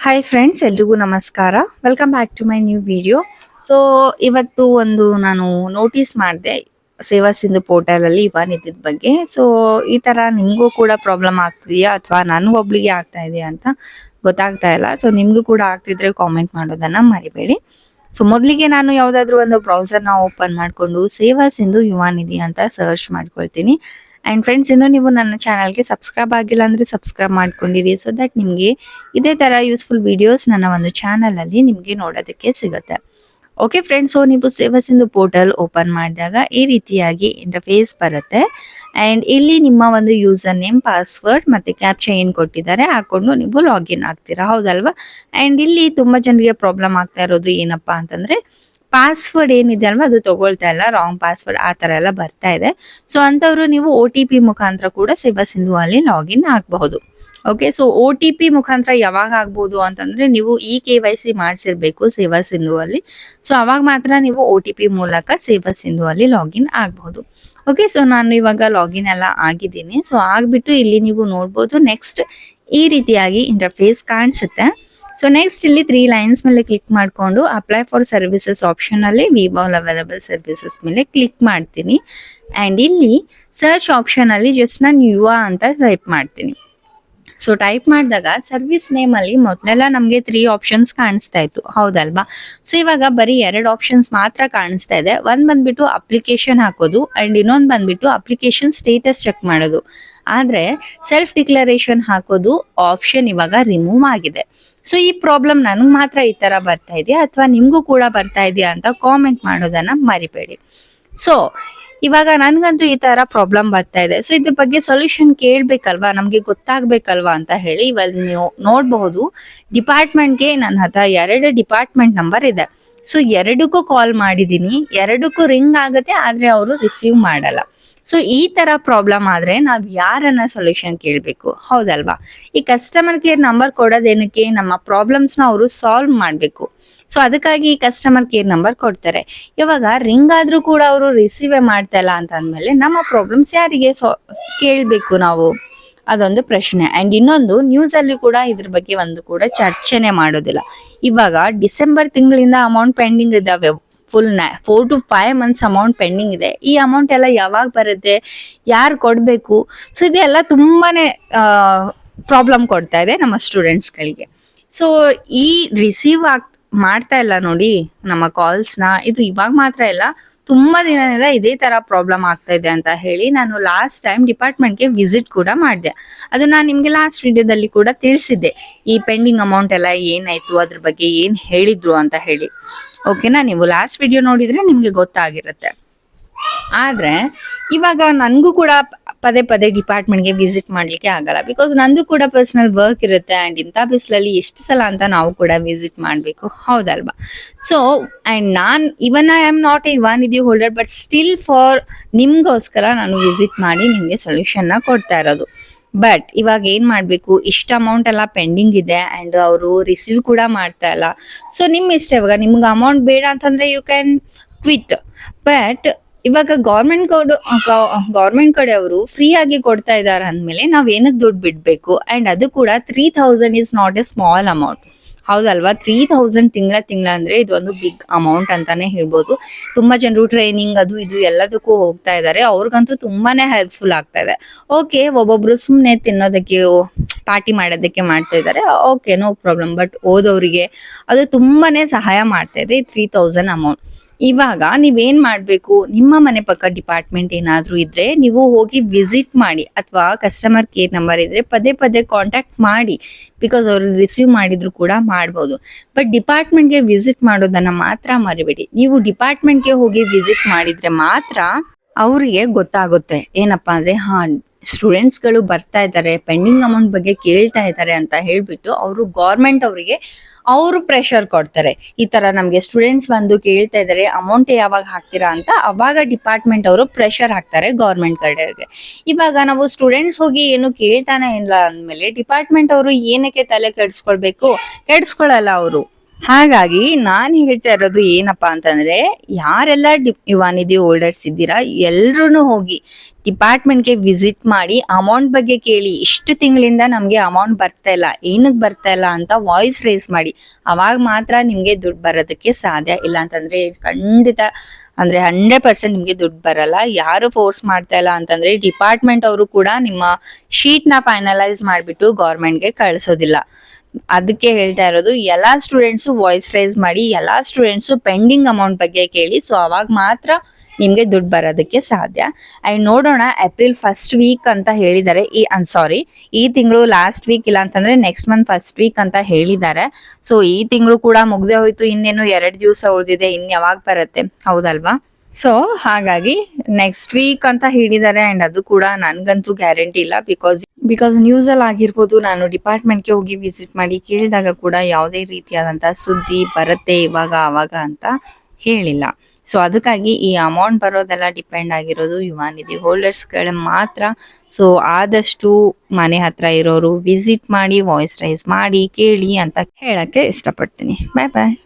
Hi friends, ಎಲ್ರಿಗೂ ನಮಸ್ಕಾರ. Welcome back to my new video. So ಇವತ್ತು ನಾನು ನೋಟಿಸ್ ಮಾಡಿದೆ ಸೇವಾ ಸಿಂಧು ಪೋರ್ಟಲ್ ಅಲ್ಲಿ ಯುವ ನಿಧಿದ ಬಗ್ಗೆ. ಸೊ ಈ ತರ ನಿಮ್ಗೂ ಕೂಡ ಪ್ರಾಬ್ಲಮ್ ಆಗ್ತಿದೆಯಾ ಅಥವಾ ನನಗೊಬ್ಳಿಗೆ ಆಗ್ತಾ ಇದೆಯಾ ಅಂತ ಗೊತ್ತಾಗ್ತಾ ಇಲ್ಲ. ಸೊ ನಿಮ್ಗೂ ಕೂಡ ಆಗ್ತಿದ್ರೆ ಕಾಮೆಂಟ್ ಮಾಡೋದನ್ನ ಮರಿಬೇಡಿ. ಸೊ ಮೊದಲಿಗೆ ನಾನು ಯಾವ್ದಾದ್ರು ಒಂದು ಬ್ರೌಸರ್ನ ಓಪನ್ ಮಾಡಿಕೊಂಡು ಸೇವಾ ಸಿಂಧು ಯುವ ನಿಧಿ ಅಂತ ಸರ್ಚ್ ಮಾಡ್ಕೊಳ್ತೀನಿ. ಅಂಡ್ ಫ್ರೆಂಡ್ಸ್, ಇನ್ನು ನೀವು ನನ್ನ ಚಾನಲ್ಗೆ ಸಬ್ಸ್ಕ್ರೈಬ್ ಆಗಿಲ್ಲ ಅಂದ್ರೆ ಸಬ್ಸ್ಕ್ರೈಬ್ ಮಾಡ್ಕೊಂಡಿರಿ, ಸೊ ದಟ್ ನಿಮಗೆ ಇದೇ ತರ ಯೂಸ್ಫುಲ್ ವಿಡಿಯೋಸ್ ನನ್ನ ಒಂದು ಚಾನಲ್ ಅಲ್ಲಿ ನಿಮಗೆ ನೋಡೋದಕ್ಕೆ ಸಿಗುತ್ತೆ. ಓಕೆ ಫ್ರೆಂಡ್ಸ್, ಸೊ ನೀವು ಸೇವಾ ಸಿಂಧು ಪೋರ್ಟಲ್ ಓಪನ್ ಮಾಡಿದಾಗ ಈ ರೀತಿಯಾಗಿ ಇಂಟರ್ಫೇಸ್ ಬರುತ್ತೆ. ಅಂಡ್ ಇಲ್ಲಿ ನಿಮ್ಮ ಒಂದು ಯೂಸರ್ ನೇಮ್, ಪಾಸ್ವರ್ಡ್ ಮತ್ತೆ ಕ್ಯಾಪ್ಚಾ ಏನ್ ಕೊಟ್ಟಿದ್ದಾರೆ ಹಾಕೊಂಡು ನೀವು ಲಾಗಿನ್ ಆಗ್ತೀರಾ, ಹೌದಲ್ವಾ? ಅಂಡ್ ಇಲ್ಲಿ ತುಂಬಾ ಜನರಿಗೆ ಪ್ರಾಬ್ಲಮ್ ಆಗ್ತಾ ಇರೋದು ಏನಪ್ಪಾ ಅಂತಂದ್ರೆ ಪಾಸ್ವರ್ಡ್ ಏನಿದೆ ಅಲ್ವಾ ಅದು ತಗೊಳ್ತಾ ಇಲ್ಲ, ರಾಂಗ್ ಪಾಸ್ವರ್ಡ್ ಆ ತರ ಎಲ್ಲ ಬರ್ತಾ ಇದೆ. ಸೊ ಅಂತವ್ರು ನೀವು OTP ಮುಖಾಂತರ ಕೂಡ ಸೇವಾ ಸಿಂಧು ಅಲ್ಲಿ ಲಾಗಿನ್ ಆಗಬಹುದು. ಓಕೆ, ಸೊ OTP ಮುಖಾಂತರ ಯಾವಾಗ ಆಗ್ಬಹುದು ಅಂತಂದ್ರೆ ನೀವು KYC ಮಾಡಿಸಿರ್ಬೇಕು ಸೇವಾ ಸಿಂಧು ಅಲ್ಲಿ. ಸೊ ಅವಾಗ ಮಾತ್ರ ನೀವು OTP ಮೂಲಕ ಸೇವಾ ಸಿಂಧು ಅಲ್ಲಿ ಲಾಗಿನ್ ಆಗಬಹುದು. ಓಕೆ, ಸೊ ನಾನು ಇವಾಗ ಲಾಗಿನ್ ಎಲ್ಲ ಆಗಿದ್ದೀನಿ. ಸೊ ಆಗ್ಬಿಟ್ಟು ಇಲ್ಲಿ ನೀವು ನೋಡ್ಬೋದು ನೆಕ್ಸ್ಟ್ ಈ ರೀತಿಯಾಗಿ ಇಂಟರ್ಫೇಸ್ ಕಾಣಿಸುತ್ತೆ. ಸೊ ನೆಕ್ಸ್ಟ್ ಇಲ್ಲಿ 3 ಲೈನ್ಸ್ ಮೇಲೆ ಕ್ಲಿಕ್ ಮಾಡಿಕೊಂಡು ಅಪ್ಲೈ ಫಾರ್ ಸರ್ವಿಸಸ್ ಆಪ್ಷನ್ ಅಲ್ಲಿ ವಿವ್ ಆಲ್ ಅವೈಲಬಲ್ ಸರ್ವಿಸಸ್ ಮೇಲೆ ಕ್ಲಿಕ್ ಮಾಡ್ತೀನಿ. ಅಂಡ್ ಇಲ್ಲಿ ಸರ್ಚ್ ಆಪ್ಷನ್ ಅಲ್ಲಿ ಜಸ್ಟ್ ನಾನು ಯುವ ಅಂತ ಟೈಪ್ ಮಾಡ್ತೀನಿ. ಸೊ ಟೈಪ್ ಮಾಡಿದಾಗ ಸರ್ವಿಸ್ ನೇಮ್ ಅಲ್ಲಿ ಮೊದಲೆಲ್ಲ ನಮಗೆ 3 ಆಪ್ಷನ್ಸ್ ಕಾಣಿಸ್ತಾ ಇತ್ತು, ಹೌದಲ್ವಾ? ಸೊ ಇವಾಗ ಬರೀ 2 ಆಪ್ಷನ್ಸ್ ಮಾತ್ರ ಕಾಣಿಸ್ತಾ ಇದೆ. ಒಂದ್ ಬಂದ್ಬಿಟ್ಟು ಅಪ್ಲಿಕೇಶನ್ ಹಾಕೋದು ಅಂಡ್ ಇನ್ನೊಂದು ಬಂದ್ಬಿಟ್ಟು ಅಪ್ಲಿಕೇಶನ್ ಸ್ಟೇಟಸ್ ಚೆಕ್ ಮಾಡೋದು. ಆದ್ರೆ ಸೆಲ್ಫ್ ಡಿಕ್ಲರೇಷನ್ ಹಾಕೋದು ಆಪ್ಷನ್ ಇವಾಗ ರಿಮೂವ್ ಆಗಿದೆ. ಸೊ ಈ ಪ್ರಾಬ್ಲಮ್ ನನಗೆ ಮಾತ್ರ ಈ ತರ ಬರ್ತಾ ಇದೆಯಾ ಅಥವಾ ನಿಮ್ಗೂ ಕೂಡ ಬರ್ತಾ ಇದೆಯಾ ಅಂತ ಕಾಮೆಂಟ್ ಮಾಡೋದನ್ನ ಮರಿಬೇಡಿ. ಸೊ ಇವಾಗ ನನ್ಗಂತೂ ಈ ತರ ಪ್ರಾಬ್ಲಮ್ ಬರ್ತಾ ಇದೆ. ಸೊ ಇದ್ರ ಬಗ್ಗೆ ಸೊಲ್ಯೂಷನ್ ಕೇಳ್ಬೇಕಲ್ವಾ, ನಮ್ಗೆ ಗೊತ್ತಾಗ್ಬೇಕಲ್ವಾ ಅಂತ ಹೇಳಿ ಇವಾಗ ನೀವು ನೋಡಬಹುದು ಡಿಪಾರ್ಟ್ಮೆಂಟ್ಗೆ ನನ್ನ ಹತ್ರ 2 ಡಿಪಾರ್ಟ್ಮೆಂಟ್ ನಂಬರ್ ಇದೆ. ಸೊ 2ಕ್ಕೂ ಕಾಲ್ ಮಾಡಿದೀನಿ, 2ಕ್ಕೂ ರಿಂಗ್ ಆಗುತ್ತೆ ಆದ್ರೆ ಅವರು ರಿಸೀವ್ ಮಾಡಲ್ಲ. ಸೊ ಈ ತರ ಪ್ರಾಬ್ಲಮ್ ಆದ್ರೆ ನಾವ್ ಯಾರನ್ನ ಸೊಲ್ಯೂಷನ್ ಕೇಳ್ಬೇಕು, ಹೌದಲ್ವಾ? ಈ ಕಸ್ಟಮರ್ ಕೇರ್ ನಂಬರ್ ಕೊಡೋದೇನಕ್ಕೆ, ನಮ್ಮ ಪ್ರಾಬ್ಲಮ್ಸ್ ನ ಅವರು ಸಾಲ್ವ್ ಮಾಡ್ಬೇಕು. ಸೊ ಅದಕ್ಕಾಗಿ ಈ ಕಸ್ಟಮರ್ ಕೇರ್ ನಂಬರ್ ಕೊಡ್ತಾರೆ. ಇವಾಗ ರಿಂಗ್ ಆದ್ರೂ ಕೂಡ ಅವರು ರಿಸೀವ್ ಮಾಡ್ತಾ ಇಲ್ಲ ಅಂತ ಅಂದ್ಮೇಲೆ ನಮ್ಮ ಪ್ರಾಬ್ಲಮ್ಸ್ ಯಾರಿಗೆ ಕೇಳ್ಬೇಕು ನಾವು, ಅದೊಂದು ಪ್ರಶ್ನೆ. ಅಂಡ್ ಇನ್ನೊಂದು ನ್ಯೂಸ್ ಅಲ್ಲಿ ಕೂಡ ಇದ್ರ ಬಗ್ಗೆ ಒಂದು ಕೂಡ ಚರ್ಚೆನೆ ಮಾಡೋದಿಲ್ಲ. ಇವಾಗ ಡಿಸೆಂಬರ್ ತಿಂಗಳಿಂದ ಅಮೌಂಟ್ ಪೆಂಡಿಂಗ್ ಇದಾವೆ, full 4 to 5 months amount pending ಇದೆ. ಈ ಅಮೌಂಟ್ ಎಲ್ಲ ಯಾವಾಗ ಬರುತ್ತೆ, ಯಾರು ಕೊಡ್ಬೇಕು? ಸೊ ಇದೆಲ್ಲ ತುಂಬಾನೇ ಪ್ರಾಬ್ಲಮ್ ಕೊಡ್ತಾ ಇದೆ ನಮ್ಮ ಸ್ಟೂಡೆಂಟ್ಸ್ ಗಳಿಗೆ. ಸೊ ಈ ರಿಸೀವ್ ಮಾಡ್ತಾ ಇಲ್ಲ ನೋಡಿ ನಮ್ಮ ಕಾಲ್ಸ್ ನ, ಇದು ಇವಾಗ ಮಾತ್ರ ಇಲ್ಲ, ತುಂಬಾ ದಿನದಿಂದ ಇದೇ ತರ ಪ್ರಾಬ್ಲಮ್ ಆಗ್ತಾ ಇದೆ ಅಂತ ಹೇಳಿ ನಾನು ಲಾಸ್ಟ್ ಟೈಮ್ ಡಿಪಾರ್ಟ್ಮೆಂಟ್ಗೆ ವಿಸಿಟ್ ಕೂಡ ಮಾಡಿದೆ. ಅದು ನಾನು ನಿಮ್ಗೆ ಲಾಸ್ಟ್ ವಿಡಿಯೋದಲ್ಲಿ ಕೂಡ ತಿಳಿಸಿದ್ದೆ ಈ ಪೆಂಡಿಂಗ್ ಅಮೌಂಟ್ ಎಲ್ಲ ಏನಾಯ್ತು, ಅದ್ರ ಬಗ್ಗೆ ಏನ್ ಹೇಳಿದ್ರು ಅಂತ ಹೇಳಿ. ಓಕೆನಾ, ನೀವು ಲಾಸ್ಟ್ ವಿಡಿಯೋ ನೋಡಿದ್ರೆ ನಿಮ್ಗೆ ಗೊತ್ತಾಗಿರುತ್ತೆ. ಆದ್ರೆ ಇವಾಗ ನನ್ಗೂ ಕೂಡ ಪದೇ ಪದೇ ಡಿಪಾರ್ಟ್ಮೆಂಟ್ಗೆ ವಿಸಿಟ್ ಮಾಡ್ಲಿಕ್ಕೆ ಆಗಲ್ಲ, ಬಿಕಾಸ್ ನಂದು ಕೂಡ ಪರ್ಸನಲ್ ವರ್ಕ್ ಇರುತ್ತೆ. ಅಂಡ್ ಇಂಥ ಬಿಸಿಲಲ್ಲಿ ಎಷ್ಟು ಸಲ ಅಂತ ನಾವು ಕೂಡ ವಿಸಿಟ್ ಮಾಡ್ಬೇಕು, ಹೌದಲ್ವಾ? So and even I am not A ಯುವ ನಿಧಿ ಹೋಲ್ಡರ್, ಬಟ್ ಸ್ಟಿಲ್ ಫಾರ್ ನಿಮ್ಗೋಸ್ಕರ ನಾನು ವಿಸಿಟ್ ಮಾಡಿ ನಿಮ್ಗೆ ಸೊಲ್ಯೂಷನ್ ನ ಕೊಡ್ತಾ ಇರೋದು. ಬಟ್ ಇವಾಗ ಏನ್ ಮಾಡ್ಬೇಕು, ಇಷ್ಟ ಅಮೌಂಟ್ ಎಲ್ಲ ಪೆಂಡಿಂಗ್ ಇದೆ ಅಂಡ್ ಅವರು ರಿಸೀವ್ ಕೂಡ ಮಾಡ್ತಾ ಇಲ್ಲ. ಸೊ ನಿಮ್ ಇಷ್ಟ, ಇವಾಗ ನಿಮ್ಗೆ ಅಮೌಂಟ್ ಬೇಡ ಅಂತಂದ್ರೆ ಯು ಕ್ಯಾನ್ ಕ್ವಿಟ್. ಬಟ್ ಇವಾಗ ಗೌರ್ಮೆಂಟ್ ಕಡೆ ಅವರು ಫ್ರೀ ಆಗಿ ಕೊಡ್ತಾ ಇದಾರೆ ಅಂದ್ಮೇಲೆ ನಾವ್ ಏನಕ್ಕೆ ದುಡ್ಡು ಬಿಡ್ಬೇಕು? ಅಂಡ್ ಅದು ಕೂಡ 3000 is not A small amount, ಹೌದಲ್ವಾ? 3000 ತಿಂಗಳ ಅಂದ್ರೆ ಇದು ಒಂದು ಬಿಗ್ ಅಮೌಂಟ್ ಅಂತಾನೆ ಹೇಳ್ಬೋದು. ತುಂಬಾ ಜನರು ಟ್ರೈನಿಂಗ್ ಅದು ಇದು ಎಲ್ಲದಕ್ಕೂ ಹೋಗ್ತಾ ಇದಾರೆ, ಅವ್ರಿಗಂತೂ ತುಂಬಾನೇ ಹೆಲ್ಪ್ಫುಲ್ ಆಗ್ತಾ ಇದೆ. ಓಕೆ, ಒಬ್ಬೊಬ್ರು ಸುಮ್ನೆ ತಿನ್ನೋದಕ್ಕೆ ಪಾರ್ಟಿ ಮಾಡೋದಕ್ಕೆ ಮಾಡ್ತಾ ಇದಾರೆ, ಓಕೆ, ನೋ ಪ್ರಾಬ್ಲಮ್. ಬಟ್ ಓದೋರಿಗೆ ಅದು ತುಂಬಾನೇ ಸಹಾಯ ಮಾಡ್ತಾ ಇದೆ 3000 ಅಮೌಂಟ್. ಇವಾಗ ನೀವೇನ್ ಮಾಡ್ಬೇಕು, ನಿಮ್ಮ ಮನೆ ಪಕ್ಕ ಡಿಪಾರ್ಟ್ಮೆಂಟ್ ಏನಾದ್ರೂ ಇದ್ರೆ ನೀವು ಹೋಗಿ ವಿಸಿಟ್ ಮಾಡಿ, ಅಥವಾ ಕಸ್ಟಮರ್ ಕೇರ್ ನಂಬರ್ ಇದ್ರೆ ಪದೇ ಪದೇ ಕಾಂಟ್ಯಾಕ್ಟ್ ಮಾಡಿ, ಬಿಕಾಸ್ ಅವ್ರು ರಿಸೀವ್ ಮಾಡಿದ್ರು ಕೂಡ ಮಾಡ್ಬೋದು. ಬಟ್ ಡಿಪಾರ್ಟ್ಮೆಂಟ್ಗೆ ವಿಸಿಟ್ ಮಾಡೋದನ್ನ ಮಾತ್ರ ಮರಿಬೇಡಿ. ನೀವು ಡಿಪಾರ್ಟ್ಮೆಂಟ್ಗೆ ಹೋಗಿ ವಿಸಿಟ್ ಮಾಡಿದ್ರೆ ಮಾತ್ರ ಅವರಿಗೆ ಗೊತ್ತಾಗುತ್ತೆ ಏನಪ್ಪಾ ಅಂದ್ರೆ ಸ್ಟೂಡೆಂಟ್ಸ್ ಗಳು ಬರ್ತಾ ಇದ್ದಾರೆ, ಪೆಂಡಿಂಗ್ ಅಮೌಂಟ್ ಬಗ್ಗೆ ಕೇಳ್ತಾ ಇದ್ದಾರೆ ಅಂತ ಹೇಳ್ಬಿಟ್ಟು ಗೌರ್ಮೆಂಟ್ ಅವರಿಗೆ ಅವರು ಪ್ರೆಷರ್ ಕೊಡ್ತಾರೆ. ಈ ತರ ನಮ್ಗೆ ಸ್ಟೂಡೆಂಟ್ಸ್ ಬಂದು ಕೇಳ್ತಾ ಇದಾರೆ, ಅಮೌಂಟ್ ಯಾವಾಗ ಹಾಕ್ತೀರಾ ಅಂತ ಅವಾಗ ಡಿಪಾರ್ಟ್ಮೆಂಟ್ ಅವರು ಪ್ರೆಷರ್ ಹಾಕ್ತಾರೆ ಗೌರ್ಮೆಂಟ್ ಕಡೆಗೆ. ಇವಾಗ ನಾವು ಸ್ಟೂಡೆಂಟ್ಸ್ ಹೋಗಿ ಏನು ಕೇಳ್ತಾನೆ ಇಲ್ಲ ಅಂದ್ಮೇಲೆ ಡಿಪಾರ್ಟ್ಮೆಂಟ್ ಅವರು ಏನಕ್ಕೆ ತಲೆ ಕೆಡ್ಸ್ಕೊಳ್ಬೇಕು? ಕೆಡ್ಸ್ಕೊಳಲ್ಲ ಅವರು. ಹಾಗಾಗಿ ನಾನ್ ಹೇಳ್ತಾ ಇರೋದು ಏನಪ್ಪಾ ಅಂತಂದ್ರೆ, ಯಾರೆಲ್ಲ ಯುವ ನಿಧಿ ಹೋಲ್ಡರ್ಸ್ ಇದ್ದೀರಾ ಎಲ್ರೂ ಹೋಗಿ ಡಿಪಾರ್ಟ್ಮೆಂಟ್ಗೆ ವಿಸಿಟ್ ಮಾಡಿ ಅಮೌಂಟ್ ಬಗ್ಗೆ ಕೇಳಿ. ಇಷ್ಟು ತಿಂಗಳಿಂದ ನಮ್ಗೆ ಅಮೌಂಟ್ ಬರ್ತಾ ಇಲ್ಲ, ಏನಕ್ಕೆ ಬರ್ತಾ ಇಲ್ಲ ಅಂತ ವಾಯ್ಸ್ ರೇಸ್ ಮಾಡಿ. ಅವಾಗ ಮಾತ್ರ ನಿಮ್ಗೆ ದುಡ್ಡು ಬರೋದಕ್ಕೆ ಸಾಧ್ಯ. ಇಲ್ಲ ಅಂತಂದ್ರೆ ಖಂಡಿತ ಅಂದ್ರೆ 100% ನಿಮ್ಗೆ ದುಡ್ಡು ಬರಲ್ಲ. ಯಾರು ಫೋರ್ಸ್ ಮಾಡ್ತಾ ಇಲ್ಲ ಅಂತಂದ್ರೆ ಡಿಪಾರ್ಟ್ಮೆಂಟ್ ಅವರು ಕೂಡ ನಿಮ್ಮ ಶೀಟ್ ನ ಫೈನಲೈಸ್ ಮಾಡ್ಬಿಟ್ಟು ಗೌರ್ಮೆಂಟ್ಗೆ ಕಳ್ಸೋದಿಲ್ಲ. ಅದಕ್ಕೆ ಹೇಳ್ತಾ ಇರೋದು, ಎಲ್ಲಾ ಸ್ಟೂಡೆಂಟ್ಸ್ ವಾಯ್ಸ್ ರೈಸ್ ಮಾಡಿ, ಎಲ್ಲಾ ಸ್ಟೂಡೆಂಟ್ಸ್ ಪೆಂಡಿಂಗ್ ಅಮೌಂಟ್ ಬಗ್ಗೆ ಕೇಳಿ. ಸೊ ಅವಾಗ ಮಾತ್ರ ನಿಮ್ಗೆ ದುಡ್ಡು ಬರೋದಕ್ಕೆ ಸಾಧ್ಯ. ಅಂಡ್ ನೋಡೋಣ, ಏಪ್ರಿಲ್ ಫಸ್ಟ್ ವೀಕ್ ಅಂತ ಹೇಳಿದ್ದಾರೆ. ಸಾರಿ, ಈ ತಿಂಗಳು ಲಾಸ್ಟ್ ವೀಕ್, ಇಲ್ಲ ಅಂತಂದ್ರೆ ನೆಕ್ಸ್ಟ್ ಮಂತ್ ಫಸ್ಟ್ ವೀಕ್ ಅಂತ ಹೇಳಿದ್ದಾರೆ. ಸೊ ಈ ತಿಂಗಳು ಕೂಡ ಮುಗ್ದೆ ಹೋಯ್ತು, ಇನ್ನೇನು 2 ದಿವಸ ಉಳಿದಿದೆ. ಇನ್ ಯಾವಾಗ ಬರುತ್ತೆ, ಹೌದಲ್ವಾ? ಸೊ ಹಾಗಾಗಿ ನೆಕ್ಸ್ಟ್ ವೀಕ್ ಅಂತ ಹೇಳಿದ್ದಾರೆ. ಅಂಡ್ ಅದು ಕೂಡ ನನ್ಗಂತೂ ಗ್ಯಾರಂಟಿ ಇಲ್ಲ. ಬಿಕಾಸ್ ನ್ಯೂಸ್ ಅಲ್ಲಿ ಆಗಿರ್ಬೋದು, ನಾನು ಡಿಪಾರ್ಟ್ಮೆಂಟ್ಗೆ ಹೋಗಿ ವಿಸಿಟ್ ಮಾಡಿ ಕೇಳಿದಾಗ ಕೂಡ ಯಾವುದೇ ರೀತಿಯಾದಂತಹ ಸುದ್ದಿ ಬರುತ್ತೆ ಇವಾಗ ಅವಾಗ ಅಂತ ಹೇಳಿಲ್ಲ. ಸೊ ಅದಕ್ಕಾಗಿ ಈ ಅಮೌಂಟ್ ಬರೋದೆಲ್ಲ ಡಿಪೆಂಡ್ ಆಗಿರೋದು ಯುವ ನಿಧಿ ಹೋಲ್ಡರ್ಸ್ಗಳ ಮಾತ್ರ. ಸೊ ಆದಷ್ಟು ಮನೆ ಹತ್ರ ಇರೋರು ವಿಸಿಟ್ ಮಾಡಿ, ವಾಯ್ಸ್ ರೈಸ್ ಮಾಡಿ, ಕೇಳಿ ಅಂತ ಹೇಳಕ್ಕೆ ಇಷ್ಟಪಡ್ತೀನಿ. ಬಾಯ್ ಬಾಯ್.